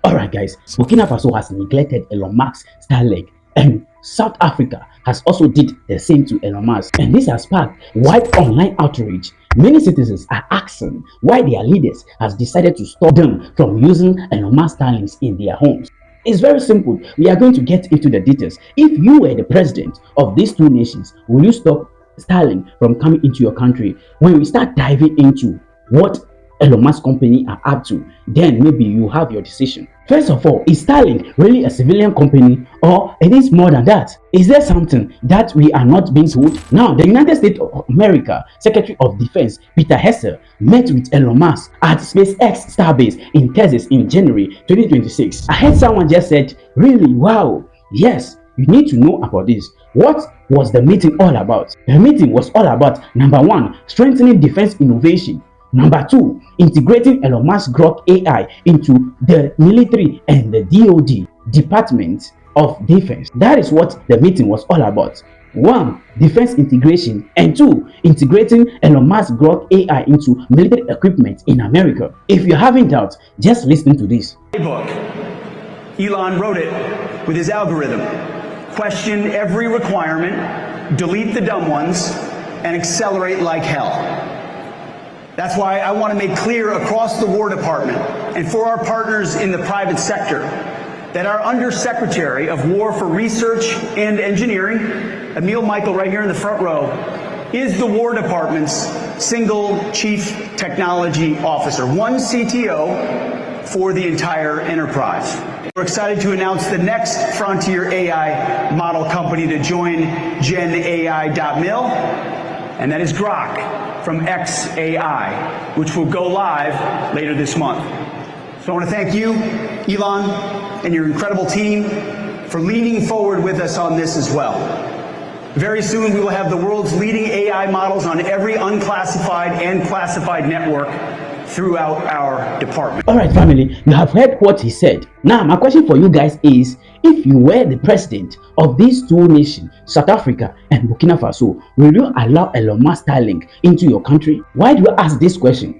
Alright guys, Burkina Faso has neglected Elon Musk Starlink, and South Africa has also did the same to Elon Musk, and this has sparked wide online outrage. Many citizens are asking why their leaders has decided to stop them from using Elon Musk Starlinks in their homes. It's very simple. We are going to get into the details. If you were the president of these two nations, will you stop Starlink from coming into your country? When we start diving into what Elon Musk company are up to, then maybe you have your decision. First of all, is Starlink really a civilian company, or it is more than that? Is there something that we are not being told? Now, the United States of America Secretary of Defense Peter Hessel met with Elon Musk at SpaceX Starbase in Texas in January 2026. I heard someone just said, really, wow, yes, you need to know about this. What was the meeting all about? The meeting was all about, number one, strengthening defense innovation. Number two, integrating Elon Musk Grok AI into the military and the DoD, Department of Defense. That is what the meeting was all about. One, defense integration, and two, integrating Elon Musk Grok AI into military equipment in America. If you're having doubts, just listen to this. Playbook. Elon wrote it with his algorithm. Question every requirement, delete the dumb ones, and accelerate like hell. That's why I want to make clear across the War Department and for our partners in the private sector that our Undersecretary of War for Research and Engineering, Emil Michael, right here in the front row, is the War Department's single Chief Technology Officer, one CTO for the entire enterprise. We're excited to announce the next frontier AI model company to join GenAI.mil, and that is Grok from XAI, which will go live later this month. So I want to thank you, Elon, and your incredible team for leaning forward with us on this as well. Very soon we will have the world's leading AI models on every unclassified and classified network throughout our department. Alright family, you have heard what he said. Now my question for you guys is, if you were the president of these two nations, South Africa and Burkina Faso, will you allow Elon Musk Starlink into your country? Why do I ask this question?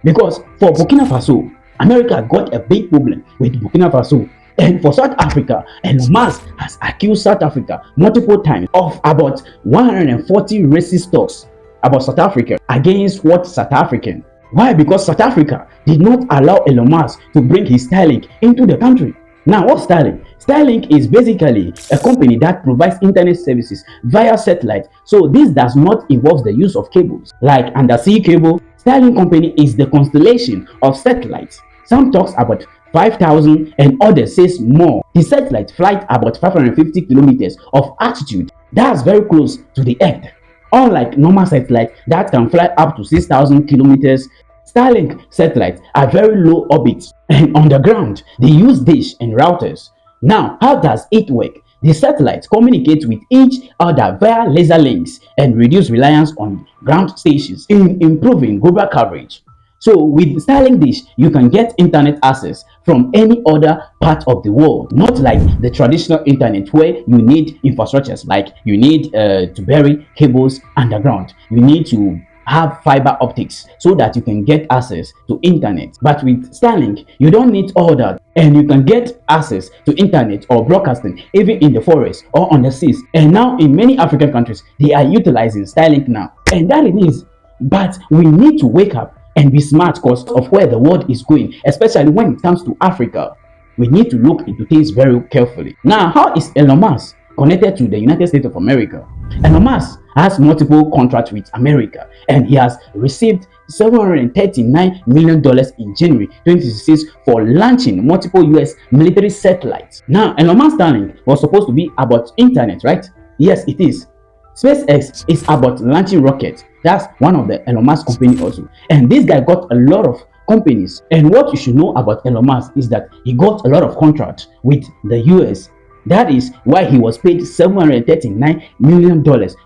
Because for Burkina Faso, America got a big problem with Burkina Faso. And for South Africa, Elon Musk has accused South Africa multiple times of about 140 racist talks about South Africa against what South African. Why? Because South Africa did not allow Elon Musk to bring his Starlink into the country. Now, what's Starlink? Starlink is basically a company that provides internet services via satellite. So this does not involve the use of cables like undersea cable. Starlink company is the constellation of satellites. Some talks about 5,000 and others says more. The satellite flight about 550 kilometers of altitude. That's very close to the earth. Unlike normal satellites that can fly up to 6,000 kilometers, Starlink satellites are very low orbit, and on the ground they use dish and routers. Now, how does it work? The satellites communicate with each other via laser links and reduce reliance on ground stations in improving global coverage. So with Starlink dish, you can get internet access from any other part of the world, not like the traditional internet where you need infrastructures, like you need to bury cables underground. You need to have fiber optics so that you can get access to internet. But with Starlink, you don't need all that, and you can get access to internet or broadcasting even in the forest or on the seas. And now in many African countries, they are utilizing Starlink now, and that it is. But we need to wake up and be smart because of where the world is going, especially when it comes to Africa. We need to look into things very carefully. Now, how is Elon Musk connected to the United States of America? Elon Musk has multiple contracts with America, and he has received $739 million in January 2026 for launching multiple US military satellites. Now, Elon Musk Starlink was supposed to be about internet, right? Yes, it is. SpaceX is about launching rockets. That's one of the Elon Musk company also. And this guy got a lot of companies. And what you should know about Elon Musk is that he got a lot of contracts with the US. That is why he was paid $739 million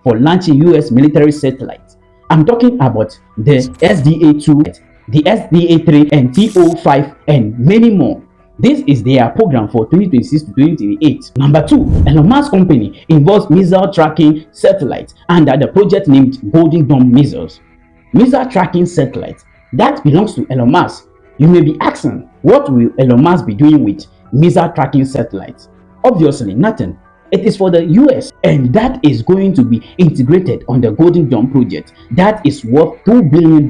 for launching US military satellites. I'm talking about the SDA-2, the SDA-3, and TO-5, and many more. This is their program for 2026 to 2028. Number two, Elon Musk company involves missile tracking satellites under the project named Golden Dome Missiles. Missile tracking satellites that belongs to Elon Musk. You may be asking, What will Elon Musk be doing with missile tracking satellites? Obviously, nothing. It is for the US, and that is going to be integrated on the Golden Dome project that is worth $2 billion.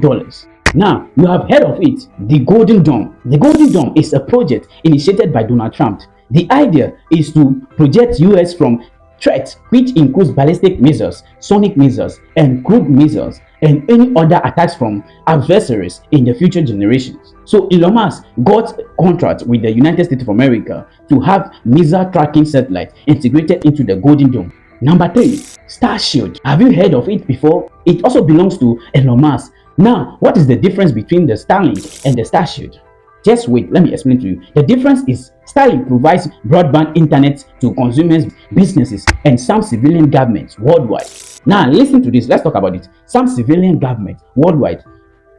Now, you have heard of it, the Golden Dome. The Golden Dome is a project initiated by Donald Trump. The idea is to protect US from threats which includes ballistic missiles, sonic missiles, and cruise missiles, and any other attacks from adversaries in the future generations. So Elon Musk got a contract with the United States of America to have missile tracking satellites integrated into the Golden Dome. Number 3, Starshield. Have you heard of it before? It also belongs to Elon Musk. Now, what is the difference between the Starlink and the Starshield? Just wait, let me explain to you. The difference is Starlink provides broadband internet to consumers, businesses, and some civilian governments worldwide. Now, listen to this. Let's talk about it. Some civilian governments worldwide.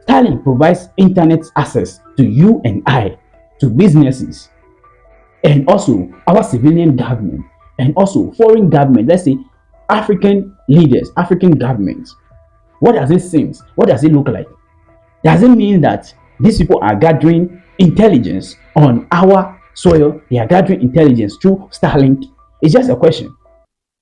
Starlink provides internet access to you and I, to businesses, and also our civilian government, and also foreign government. Let's say African leaders, African governments. What does it seem? What does it look like? Does it mean that these people are gathering intelligence on our soil? They are gathering intelligence through Starlink? It's just a question,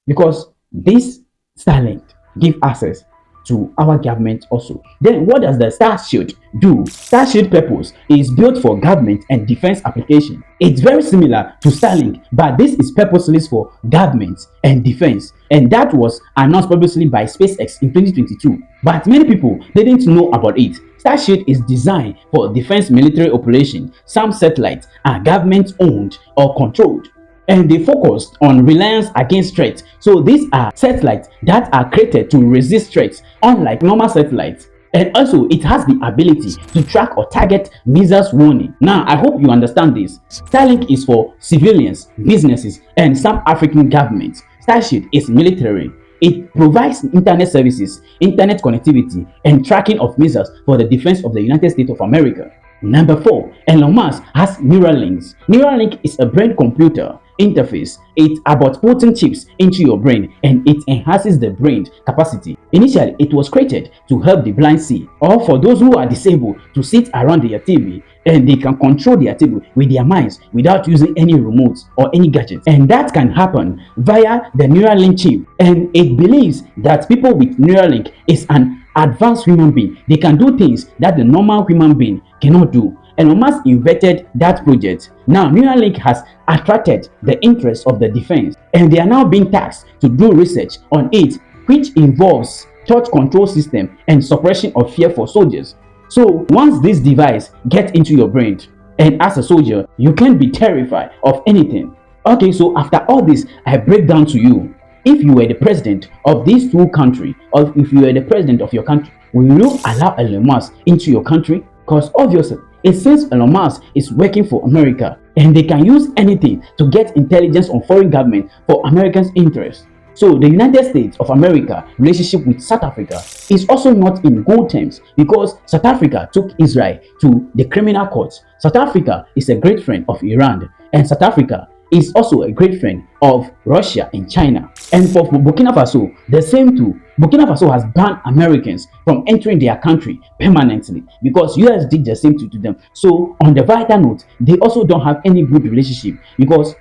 because this Starlink give access to our government also. Then what does the Starshield do? Starshield purpose is built for government and defense application. It's very similar to Starlink, but this is purposeless for government and defense, and that was announced publicly by SpaceX in 2022. But many people didn't know about it. Starshield is designed for defense military operation. Some satellites are government owned or controlled, and they focused on reliance against threats. So these are satellites that are created to resist threats, unlike normal satellites. And also, it has the ability to track or target missiles warning. Now, I hope you understand this. Starlink is for civilians, businesses, and some African governments. Starshield is military. It provides internet services, internet connectivity, and tracking of missiles for the defense of the United States of America. Number 4, Elon Musk has Neuralink. Neuralink is a brain-computer interface. It's about putting chips into your brain, and it enhances the brain capacity. Initially, it was created to help the blind see, or for those who are disabled to sit around their TV and they can control their TV with their minds without using any remotes or any gadgets. And that can happen via the Neuralink chip. And it believes that people with Neuralink is an advanced human being. They can do things that the normal human being cannot do. Elon Musk invented that project. Now, Neuralink has attracted the interest of the defense, and they are now being tasked to do research on it, which involves thought control system and suppression of fear for soldiers. So, once this device gets into your brain, and as a soldier, you can be terrified of anything. Okay, so after all this, I break down to you. If you were the president of these two countries, or if you were the president of your country, will you allow Elon Musk into your country? Because obviously, it seems Elon Musk is working for America, and they can use anything to get intelligence on foreign government for Americans' interests. So the United States of America relationship with South Africa is also not in good terms, because South Africa took Israel to the criminal courts. South Africa is a great friend of Iran, and South Africa is also a great friend of Russia and China. And for Burkina Faso, the same too. Burkina Faso has banned Americans from entering their country permanently because US did the same to them. So on the vital note, they also don't have any good relationship, because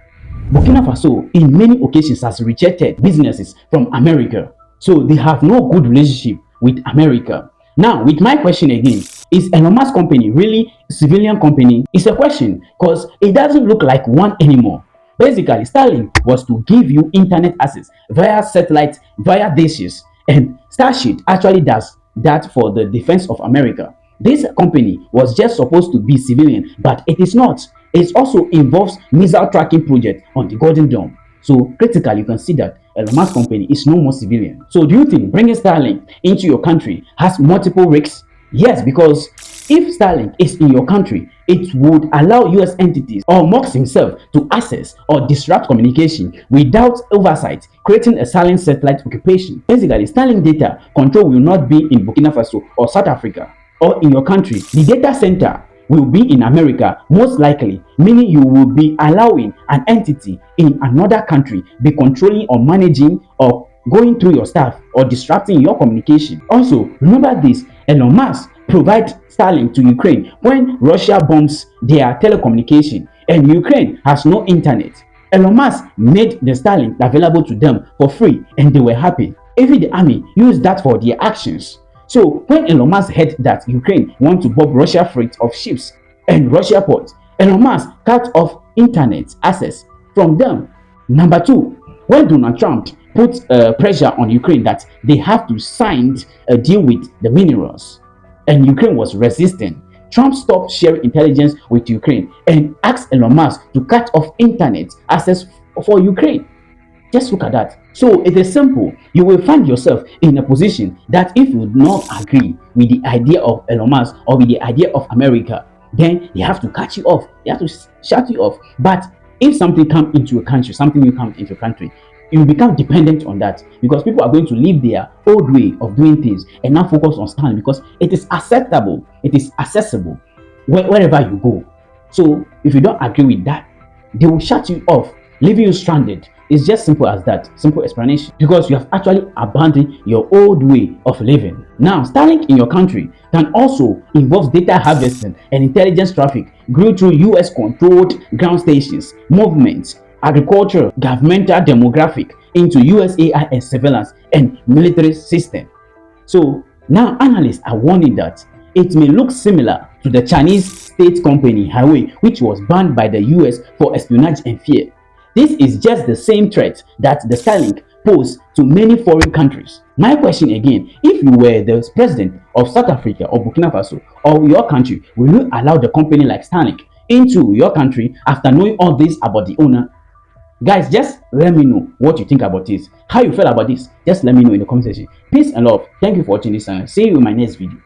Burkina Faso in many occasions has rejected businesses from America. So they have no good relationship with America. Now, with my question again, is Elon Musk company really a civilian company? It's a question, because it doesn't look like one anymore. Basically, Starlink was to give you internet access via satellite, via dishes, and Starshield actually does that for the defense of America. This company was just supposed to be civilian, but it is not. It also involves missile tracking project on the Golden Dome. So critically, you can see that Elon Musk company is no more civilian. So do you think bringing Starlink into your country has multiple risks? Yes, because if Starlink is in your country, it would allow US entities or Musk himself to access or disrupt communication without oversight, creating a silent satellite occupation. Basically, Starlink data control will not be in Burkina Faso or South Africa or in your country. The data center will be in America, most likely, meaning you will be allowing an entity in another country be controlling or managing or going through your stuff or disrupting your communication. Also, remember this, Elon Musk provide Starlink to Ukraine when Russia bombs their telecommunication, and Ukraine has no internet. Elon Musk made the Starlink available to them for free and they were happy. Even the army used that for their actions. So when Elon Musk heard that Ukraine want to bomb Russia freight of ships and Russia ports, Elon Musk cut off internet access from them. Number two, when Donald Trump put pressure on Ukraine that they have to sign a deal with the minerals, and Ukraine was resistant, Trump stopped sharing intelligence with Ukraine and asked Elon Musk to cut off internet access for Ukraine. Just look at that. So it is simple. You will find yourself in a position that if you do not agree with the idea of Elon Musk or with the idea of America, then they have to cut you off. They have to shut you off. But if something comes into a country, something new comes into a country, you become dependent on that because people are going to leave their old way of doing things and now focus on Starlink because it is acceptable, it is accessible wherever you go. So if you don't agree with that, they will shut you off, leaving you stranded. It's just simple as that. Simple explanation. Because you have actually abandoned your old way of living. Now, Starlink in your country can also involve data harvesting and intelligence traffic grew through US controlled ground stations, movements, agriculture, governmental demographic into US AI and surveillance and military system. So now analysts are warning that it may look similar to the Chinese state company Huawei, which was banned by the US for espionage and fear. This is just the same threat that the Starlink poses to many foreign countries. My question again, if you were the president of South Africa or Burkina Faso or your country, will you allow the company like Starlink into your country after knowing all this about the owner? Guys, just let me know what you think about this. How you feel about this? Just let me know in the comment section. Peace and love. Thank you for watching this channel. See you in my next video.